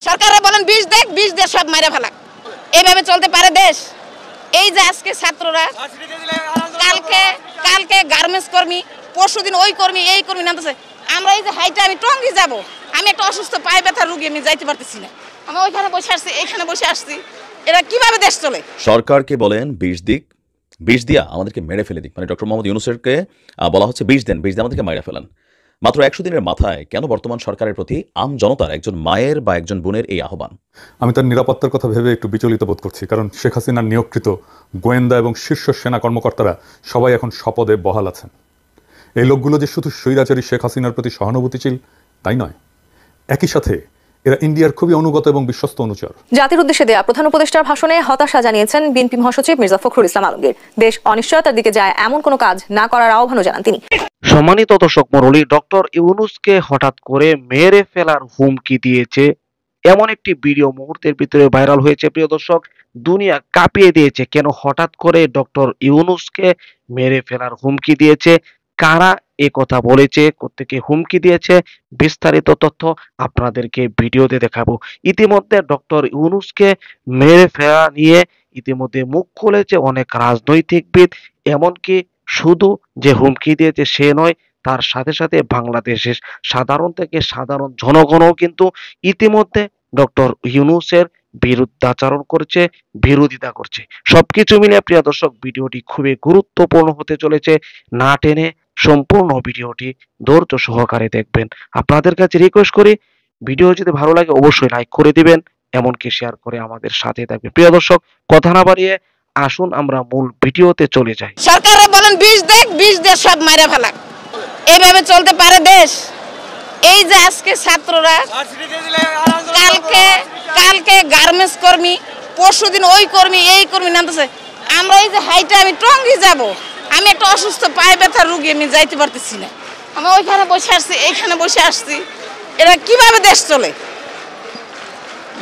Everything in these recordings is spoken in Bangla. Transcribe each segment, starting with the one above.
সরকাররা বলেন বিষ দেখ, বিষ দিয়ে সব মাইরা ফেলাক। এইভাবে চলতে পারে দেশ? এই যে আজকে ছাত্ররা কালকে গার্মেন্টস কর্মী, পরশুদিন ওই কর্মী এই কর্মী নামতেছে। আমরা এই যে হাইটা আমি টঙ্গী যাব, আমি একটা অসুস্থ পায়ে ব্যথা রুগী, আমি যাইতে পারতেছি না, আমি ওইখানে বসে আসছি, এইখানে বসে আসছি। এরা কিভাবে দেশ চলে? সরকারকে বলেন বিষ দিয়া আমাদেরকে মেরে ফেলে দিক। মানে ডক্টর মোহাম্মদ ইউনূসকে বলা হচ্ছে বিষ দেন, বিষ দিয়ে আমাদেরকে মেরে ফেলান। মাত্র 100 দিনের মাথায় কেন বর্তমান সরকারের প্রতি আম জনতার, একজন মায়ের বা একজন বোনের এই আহ্বান? আমি তার নিরাপত্তার কথা ভেবে একটু বিচলিত বোধ করছি, কারণ শেখ হাসিনার নিয়োগকৃত গোয়েন্দা এবং শীর্ষ সেনা কর্মকর্তারা সবাই এখন স্বপদে বহাল আছেন। এই লোকগুলো যে শুধু স্বৈরাচারী শেখ হাসিনার প্রতি সহানুভূতিশীল তাই নয়, একই সাথে এরা ইন্ডিয়ার খুবই অনুগত এবং বিশ্বস্ত অনুচর। জাতির উদ্দেশ্যে দেয়া প্রধান উপদেষ্টার ভাষণে হতাশা জানিয়েছেন বিএনপি মহাসচিব মির্জা ফখরুল ইসলাম আলমগীর। দেশ অনিশ্চয়তার দিকে যায় এমন কোনো কাজ না করার আহ্বানও জানান তিনি। সম্মানিত দর্শক মণ্ডলী, ডক্টর ইউনূসকে হঠাৎ করে মেরে ফেলার হুমকি দিয়েছে এমন একটি ভিডিও মুহূর্তের ভিতরে ভাইরাল হয়েছে। প্রিয় দর্শক, দুনিয়া কাঁপিয়ে দিয়েছে। কেন হঠাৎ করে ডক্টর ইউনূসকে মেরে ফেলার হুমকি দিয়েছে, কারা এ কথা বলেছে, কোত্থেকে হুমকি দিয়েছে, বিস্তারিত তথ্য আপনাদেরকে ভিডিওতে দেখাবো। ইতিমধ্যে ডক্টর ইউনূসকে মেরে ফেলা নিয়ে ইতিমধ্যে মুখ খুলেছে অনেক রাজনৈতিকবিদ। এমনকি শুধু যে হুমকি দিয়েছে সে নয়, তার সাথে সাথে বাংলাদেশের সাধারণ থেকে সাধারণ জনগণও কিন্তু ইতিমধ্যে ডক্টর ইউনূসের বিরুদ্ধাচরণ করছে, বিরোধিতা করছে। সবকিছু মিলে প্রিয় দর্শক, ভিডিওটি খুবই গুরুত্বপূর্ণ হতে চলেছে। না টেনে সম্পূর্ণ ভিডিওটি ধৈর্য সহকারে দেখবেন। আপনাদের কাছে রিকোয়েস্ট করি, ভিডিও যদি ভালো লাগে অবশ্যই লাইক করে দিবেন, এমনকি শেয়ার করে আমাদের সাথে থাকবেন। প্রিয় দর্শক, কথা না বাড়িয়ে আসুন আমরা মূল ভিডিওতে চলে যাই। সরকাররা বলেন বিষ দেখ, বিষ দিয়ে সব মাইরা ফেলাক। এইভাবে চলতে পারে দেশ? এই যে আজকে ছাত্ররা কালকে গার্মেন্টস কর্মী, পরশুদিন ওই কর্মী এই কর্মী নামতেছে। আমরা এই যে হাইটা আমি টঙ্গী যাব, আমি একটা অসুস্থ পায়ে ব্যথা রুগী, আমি যাইতে পারতেছি না, আমি ওইখানে বসে আসছি, এইখানে বসে আসছি। এরা কিভাবে দেশ চলে?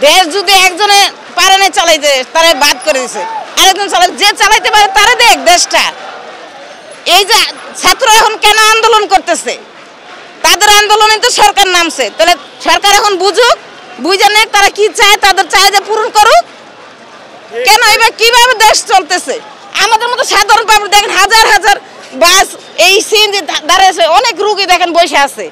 দেশ যদি একজনে পারে না চালাইতে, তারা বাদ করে দিছে, আরেকজন চালাই, যে চালাইতে পারে তারা দেখ দেশটা। এই যে ছাত্র এখন কেন আন্দোলন করতেছে? তাদের আন্দোলনে তো সরকার নামছে, তাহলে সরকার এখন বুঝুক, বুঝে নেক তারা কি চায়, তাদের চাহিদা পূরণ করুক। কেন এবার কিভাবে দেশ চলতেছে? আমাদের মতো সাধারণ পাবলিক দেখেন, হাজার হাজার বাস এই সিএনজি দাঁড়িয়েছে, অনেক রুগী দেখেন বসে আছে,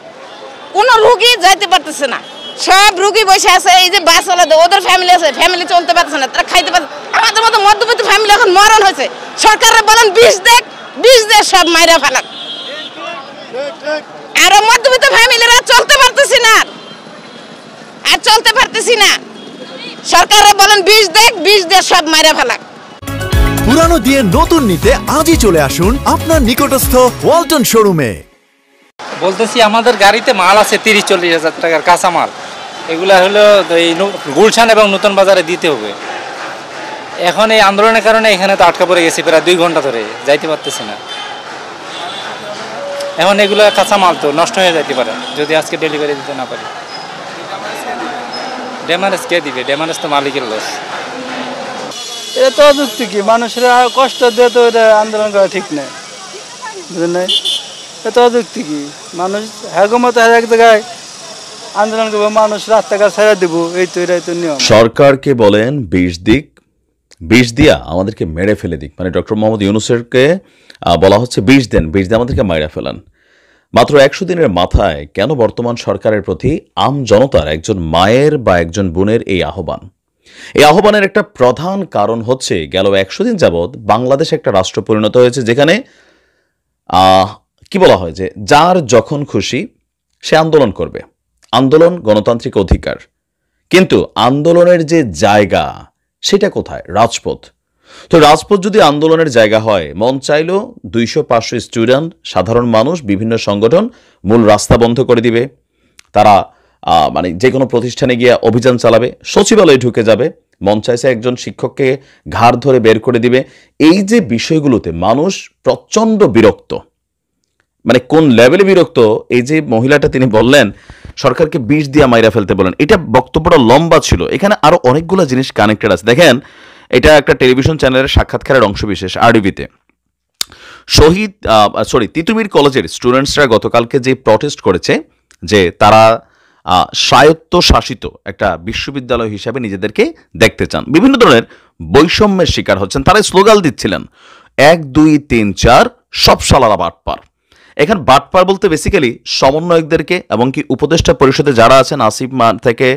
কোনো রুগী যাইতে পারতেছে না, সব রুগী বসে আছে। এই যে বাস ওলাদের, ওদের ফ্যামিলি আছে, ফ্যামিলি চলতে পারতেছে না, তারা খাইতে পারছে। আমাদের মতো মধ্যবিত্ত ফ্যামিলি এখন মরণ হয়েছে। সরকাররা বলেন বিষ দেখ, বিষ দিয়ে সব মাইরা ফেলাক। আরো মধ্যবিত্ত ফ্যামিলিরা চলতে পারতেছি না, আর চলতে পারতেছি না। সরকাররা বলেন বিষ দেখ, বিষ দিয়ে সব মাইরা ফেলাক। পুরানো দিয়ে নতুন নিতে আজই চলে আসুন আপনার নিকটস্থ ওয়ালটন শোরুমে। বলতেছি আমাদের গাড়িতে মাল আছে 30-40 হাজার টাকার কাঁচা মাল, এগুলা হলো এই গুলশান এবং নতুন বাজারে দিতে হবে। এখন এই আন্দোলনের কারণে এখানে তো আটকা পড়ে গেছি, প্রায় 2 ঘন্টা ধরে যাইতে পারতেছি না। এখন এগুলো কাঁচা মাল তো নষ্ট হয়ে যাইতে পারে যদি আজকে ডেলিভারি দিতে না পারি। ড্যামারেজ কে দিবে? ড্যামারেজ তো মালিকের লস। এটা তো অযুক্তি কি, মানুষের কষ্ট দিয়ে তো এটা আন্দোলন করা ঠিক নেই, বুঝলেন না? এটা অযুক্তি কি, মানুষ হ্যাগমত এক জায়গায় আন্দোলন করবো, মানুষ রাস্তাঘাট ছেড়ে দেবো, এই তো এটাই তো নিয়ম। সরকারকে বলেন বিষ দিয়া আমাদেরকে মেরে ফেলে দিক। মানে ডক্টর মোহাম্মদ ইউনূসকে বলা হচ্ছে বিষ দেন, বিষ দিয়ে আমাদেরকে মাইরা ফেলান। মাত্র 100 দিনের মাথায় কেন বর্তমান সরকারের প্রতি আম জনতার, একজন মায়ের বা একজন বোনের এই আহ্বান? এই আহ্বানের একটা প্রধান কারণ হচ্ছে গেল 100 দিন যাবৎ বাংলাদেশ একটা রাষ্ট্র পরিণত হয়েছে, যেখানে কি বলা হয় যে যার যখন খুশি সে আন্দোলন করবে। আন্দোলন গণতান্ত্রিক অধিকার, কিন্তু আন্দোলনের যে জায়গা সেটা কোথায়? রাজপথ। তো রাজপথ যদি আন্দোলনের জায়গা হয়, মন চাইলো 200-500 স্টুডেন্ট, সাধারণ মানুষ, বিভিন্ন সংগঠন মূল রাস্তা বন্ধ করে দিবে। তারা মানে যে কোনো প্রতিষ্ঠানে গিয়ে অভিযান চালাবে, সচিবালয়ে ঢুকে যাবে, মন চাইছে একজন শিক্ষককে ঘাড় ধরে বের করে দিবে। এই যে বিষয়গুলোতে মানুষ প্রচণ্ড বিরক্ত। মানে কোন লেভেলে বিরক্ত? এই যে মহিলাটা তিনি বললেন সরকারকে বিষ দিয়ে মাইরা ফেলতে বলেন, এটা বক্তব্যটা লম্বা ছিল, এখানে আরো অনেকগুলো জিনিস কানেক্টেড আছে। দেখেন, এটা একটা টেলিভিশন চ্যানেলের সাক্ষাৎকারের অংশবিশেষ আরডিবিতে। তিতুমির কলেজের স্টুডেন্টসরা গতকালকে যে প্রটেস্ট করেছে, যে তারা স্বায়ত্তশাসিত একটা বিশ্ববিদ্যালয় হিসাবে নিজেদেরকে দেখতে চান। বিভিন্ন ধরনের বৈষম্যের শিকার হচ্ছেন। তারা স্লোগান দিচ্ছিলেন 1 2 3 4 সব শালারা বাটপার। এখানে বাটপার বলতে বেসিক্যালি সমন্বয়কদেরকে এবং কি উপদেষ্টা পরিষদে যারা আছেন আসিফ থেকে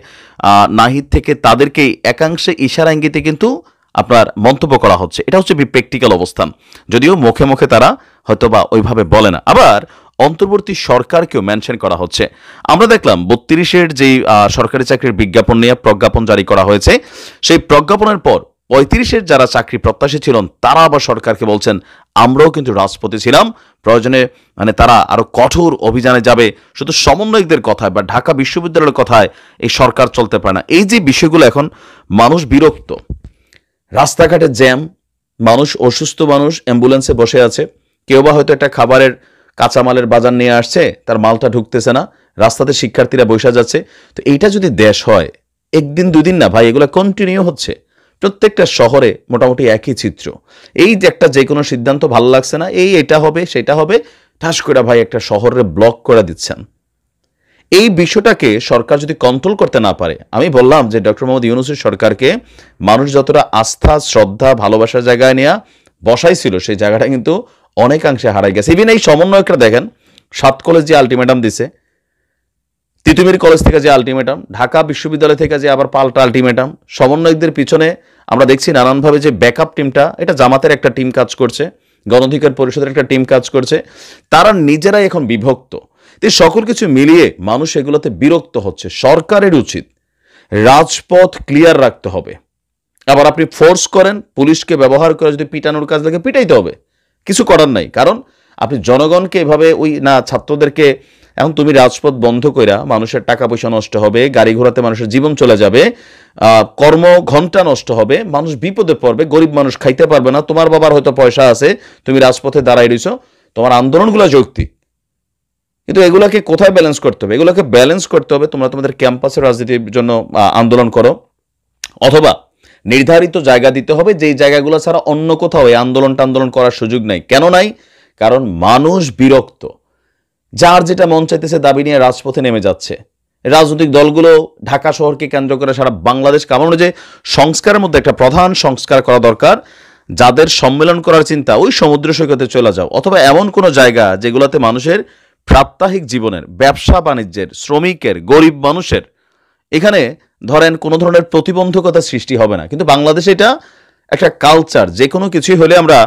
নাহিদ থেকে তাদেরকেই একাংশে ইশারা ইঙ্গিতে কিন্তু আপনার মন্তব্য করা হচ্ছে। এটা হচ্ছে প্র্যাকটিক্যাল অবস্থান, যদিও মুখে মুখে তারা হয়তোবা ওইভাবে বলে না। আবার অন্তর্বর্তী সরকারকেও মেনশন করা হচ্ছে। আমরা দেখলাম 32-এর যেই সরকারি চাকরির বিজ্ঞাপন নিয়ে প্রজ্ঞাপন জারি করা হয়েছে, সেই প্রজ্ঞাপনের পর 35-এর যারা চাকরি প্রত্যাশী ছিলেন তারা আবার সরকারকে বলছেন আমরাও কিন্তু রাজপথে ছিলাম, প্রয়োজনে মানে তারা আরো কঠোর অভিযানে যাবে। শুধু সমন্বয়কদের কথায় বা ঢাকা বিশ্ববিদ্যালয়ের কথায় এই সরকার চলতে পারে না। এই যে বিষয়গুলো এখন মানুষ বিরক্ত, রাস্তাঘাটে জ্যাম, মানুষ অসুস্থ, মানুষ অ্যাম্বুলেন্সে বসে আছে, কেউ বা হয়তো একটা খাবারের কাঁচামালের বাজার নিয়ে আসছে, তার মালটা ঢুকতেছে না, রাস্তাতে শিক্ষার্থীরা বসে যাচ্ছে। তো এইটা যদি দেশ হয়, একদিন দুদিন না ভাই, এগুলো কন্টিনিউ হচ্ছে। প্রত্যেকটা শহরে মোটামুটি একই চিত্র। এই যে একটা যে কোনো সিদ্ধান্ত ভালো লাগছে না, এটা হবে সেটা হবে, ঠাস করে ভাই একটা শহরে ব্লক করে দিচ্ছেন। এই বিষয়টাকে সরকার যদি কন্ট্রোল করতে না পারে, আমি বললাম যে ডক্টর মোহাম্মদ ইউনূসের সরকারকে মানুষ যতটা আস্থা, শ্রদ্ধা, ভালোবাসার জায়গায় নিয়ে বসাইছিল, সেই জায়গাটা কিন্তু অনেকাংশে হারাই গেছে। ইভেন এই সমন্বয়করা দেখেন 7 কলেজ যে আলটিমেটাম দিছে, তিতুমির কলেজ থেকে যে আলটিমেটাম, ঢাকা বিশ্ববিদ্যালয় থেকে যে আবার পাল্টা আলটিমেটাম, সমন্বয়কদের পিছনে আমরা দেখছি নানানভাবে যে ব্যাকআপ টিমটা, এটা জামাতের একটা টিম কাজ করছে, গণ অধিকার পরিষদের একটা টিম কাজ করছে, তারা নিজেরাই এখন বিভক্ত। তো সকল কিছু মিলিয়ে মানুষ এগুলোতে বিরক্ত হচ্ছে। সরকারের উচিত রাজপথ ক্লিয়ার রাখতে হবে। আবার আপনি ফোর্স করেন, পুলিশকে ব্যবহার করে যদি পিটানোর কাজ লাগে পিটাইতে হবে, কিছু করার নাই। কারণ আপনি জনগণকে এভাবে ওই না, ছাত্রদেরকে এখন তুমি রাজপথ বন্ধ কইরা মানুষের টাকা পয়সা নষ্ট হবে, গাড়ি ঘোড়াতে মানুষের জীবন চলে যাবে, কর্ম ঘন্টা নষ্ট হবে, মানুষ বিপদে পড়বে, গরিব মানুষ খাইতে পারবে না। তোমার বাবার হয়তো পয়সা আছে, তুমি রাজপথে দাঁড়াই রইছো, তোমার আন্দোলনগুলো যৌক্তিক, কিন্তু এগুলোকে কোথায় ব্যালেন্স করতে হবে? এগুলোকে ব্যালেন্স করতে হবে তোমরা তোমাদের ক্যাম্পাসের রাজনীতির জন্য আন্দোলন করো, অথবা নির্ধারিত জায়গা দিতে হবে, যেই জায়গাগুলো ছাড়া অন্য কোথাও এই আন্দোলন করার সুযোগ নাই। কেন নাই? কারণ মানুষ বিরক্ত, যার যেটা মন চাইতেছে দাবি নিয়ে রাজপথে নেমে যাচ্ছে। রাজনৈতিক দলগুলো ঢাকা শহরকে কেন্দ্র করে সারা বাংলাদেশ কামানো, যে সংস্কারের মধ্যে একটা প্রধান সংস্কার করা দরকার। যাদের সম্মেলন করার চিন্তা, ওই সমুদ্র সৈকতে চলে যাও, অথবা এমন কোনো জায়গা যেগুলোতে মানুষের প্রাত্যহিক জীবনের, ব্যবসা বাণিজ্যের, শ্রমিকের, গরিব মানুষের এখানে ধরেন কোনো ধরনের প্রতিবন্ধকতা সৃষ্টি হবে না। কিন্তু বাংলাদেশে এটা একটা কালচার, যে কোনো কিছুই হলে আমরা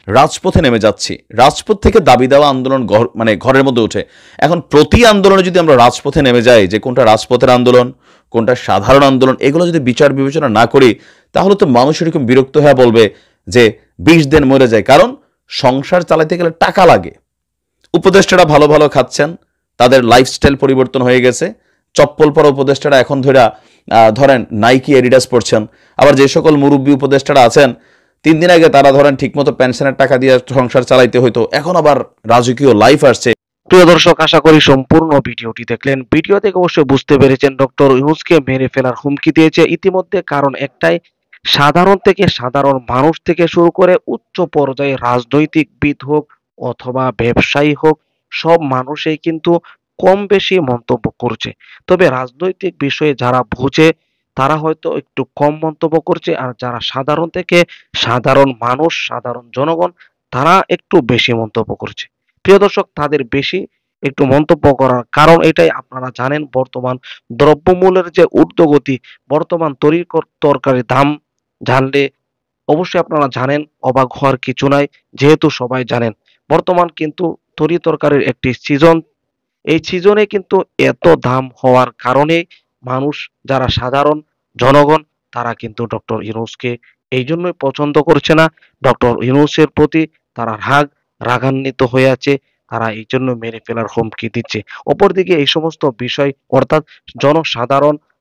রাজপথে নেমে যাচ্ছি, রাজপথ থেকে দাবি দেওয়া আন্দোলন মানে ঘরের মধ্যে উঠে। এখন প্রতি আন্দোলনে যদি আমরা রাজপথে নেমে যাই, যে কোনটা রাজপথের আন্দোলন, কোনটা সাধারণ আন্দোলন, এগুলো যদি বিচার বিবেচনা না করি, তাহলে তো মানুষ এরকম বিরক্ত হয়ে বলবে যে 20 দিন মরে যায়। কারণ সংসার চালাতে গেলে টাকা লাগে। উপদেষ্টারা ভালো ভালো খাচ্ছেন, তাদের লাইফস্টাইল পরিবর্তন হয়ে গেছে। চপ্পল পরা উপদেষ্টারা এখন ধরেন নাইকি, এডিডাস পড়ছেন। আবার যে সকল মুরব্বী উপদেষ্টারা আছেন, 3 দিন আগে তারা ধরেন ঠিকমতো পেনশনের টাকা দিয়ে সংসার চালাইতে হইতো, এখন আবার রাজকীয় লাইফ আসছে। প্রিয় দর্শক, আশা করি সম্পূর্ণ ভিডিওটি দেখলেন। ভিডিও থেকে অবশ্যই বুঝতে পেরেছেন ডক্টর ইউনূসকে মেরে ফেলার হুমকি দিয়েছে ইতিমধ্যে। কারণ একটাই, সাধারণ থেকে সাধারণ মানুষ থেকে শুরু করে উচ্চ পর্যায়ে রাজনৈতিকবিদ হোক অথবা ব্যবসায়ী হোক, সব মানুষই কিন্তু কম বেশি মন্তব্য করছে। তবে রাজনৈতিক বিষয়ে যারা বুঝে তারা হয়তো একটু কম মন্তব্য করছে, আর যারা সাধারণ থেকে সাধারণ মানুষ, সাধারণ জনগণ, তারা একটু বেশি মন্তব্য করছে। প্রিয় দর্শক, তাদের বেশি একটু মন্তব্য করার কারণ এটাই, আপনারা জানেন বর্তমান দ্রব্যমূল্যের যে ঊর্ধ্বগতি, বর্তমান তরকারির দাম জানলে অবশ্যই আপনারা জানেন, অবাক হওয়ার কিছু নাই, যেহেতু সবাই জানেন বর্তমান কিন্তু তরকারির একটি সিজন। এই সিজনে কিন্তু এত দাম হওয়ার কারণে মানুষ, যারা সাধারণ জনগণ, তারা কিন্তু ডক্টর ইউনূসকে এই জন্যই পছন্দ করছে না। ডক্টর ইউনূসের প্রতি তারা রাগান্বিত হয়ে আছে, তারা এই জন্য মেরে ফেলার হুমকি দিচ্ছে। অপরদিকে এই সমস্ত বিষয়, অর্থাৎ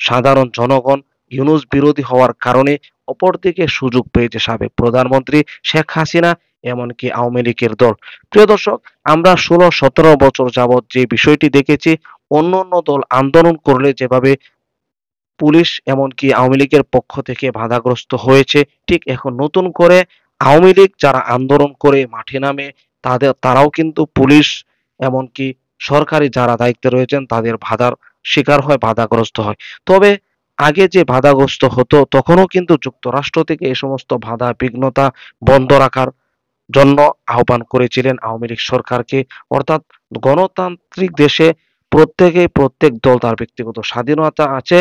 সাধারণ জনগণ ইউনূস বিরোধী হওয়ার কারণে অপরদিকে সুযোগ পেয়েছে সাবেক প্রধানমন্ত্রী শেখ হাসিনা, এমনকি আওয়ামী লীগের দল। প্রিয় দর্শক, আমরা 16-17 বছর যাবৎ যে বিষয়টি দেখেছি, অন্য দল আন্দোলন করলে যেভাবে পুলিশ এমনকি আওয়ামী লীগের পক্ষ থেকে বাধাগ্রস্ত হয়েছে, ঠিক এখন নতুন করে আওয়ামী লীগ যারা আন্দোলন করে মাঠে নামে, তারাও কিন্তু পুলিশ এমনকি সরকারি যারা দায়িত্বে রয়েছেন তাদের শিকার হয়, বাধাগ্রস্ত হয়। তবে আগে যে বাধাগ্রস্ত হতো তখনও কিন্তু যুক্তরাষ্ট্র থেকে এই সমস্ত বাধা বিঘ্নতা বন্ধ রাখার জন্য আহ্বান করেছিলেন আওয়ামী লীগ সরকারকে। অর্থাৎ গণতান্ত্রিক দেশে প্রত্যেক দল তার ব্যক্তিগত স্বাধীনতা আছে,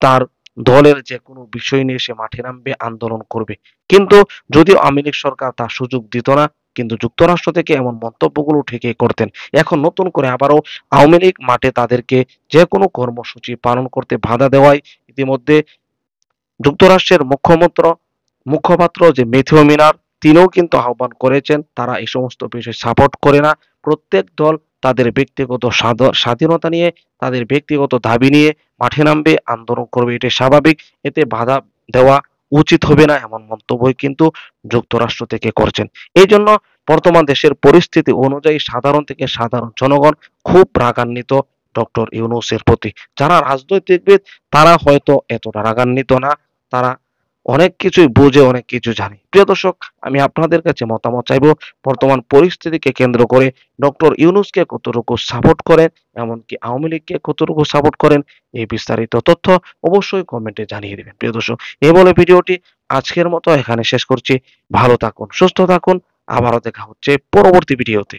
তার দলের যে কোনো বিষয় নিয়ে সে মাঠে নামবে, আন্দোলন করবে। কিন্তু যদিও আওয়ামী লীগ সরকার তার সুযোগ দিত না, কিন্তু যুক্তরাষ্ট্র থেকে এমন মন্তব্যগুলো ঠিকই করতেন। এখন নতুন করে আবারও আওয়ামী লীগ মাঠে তাদেরকে যে কোনো কর্মসূচি পালন করতে বাধা দেওয়ায় ইতিমধ্যে যুক্তরাষ্ট্রের মুখপাত্র যে ম্যাথিউ মিলার তিনিও কিন্তু আহ্বান করেছেন, তারা এই সমস্ত বিষয় সাপোর্ট করে না। প্রত্যেক দল তাদের ব্যক্তিগত স্বাধীনতা নিয়ে, তাদের ব্যক্তিগত দাবি নিয়ে মাঠে নামবে, আন্দোলন করবে, এটি স্বাভাবিক। এতে বাধা দেওয়া উচিত হবে না, এমন মন্তব্যই কিন্তু যুক্তরাষ্ট্র থেকে করছেন। এই জন্য বর্তমান দেশের পরিস্থিতি অনুযায়ী সাধারণ থেকে সাধারণ জনগণ খুব রাগান্বিত ডক্টর ইউনূসের প্রতি। যারা রাজনৈতিকবিদ তারা হয়তো এতটা রাগান্বিত না, তারা অনেক কিছুই বুঝে, অনেক কিছু জানে। প্রিয় দর্শক, আমি আপনাদের কাছে মতামত চাইবো, বর্তমান পরিস্থিতিকে কেন্দ্র করে ডক্টর ইউনূসকে কতটুকু সাপোর্ট করেন, এমনকি আওয়ামী লীগকে কতটুকু সাপোর্ট করেন, এই বিস্তারিত তথ্য অবশ্যই কমেন্টে জানিয়ে দেবেন। প্রিয় দর্শক, এই বলে ভিডিওটি আজকের মতো এখানে শেষ করছি। ভালো থাকুন, সুস্থ থাকুন, আবারও দেখা হচ্ছে পরবর্তী ভিডিওতে।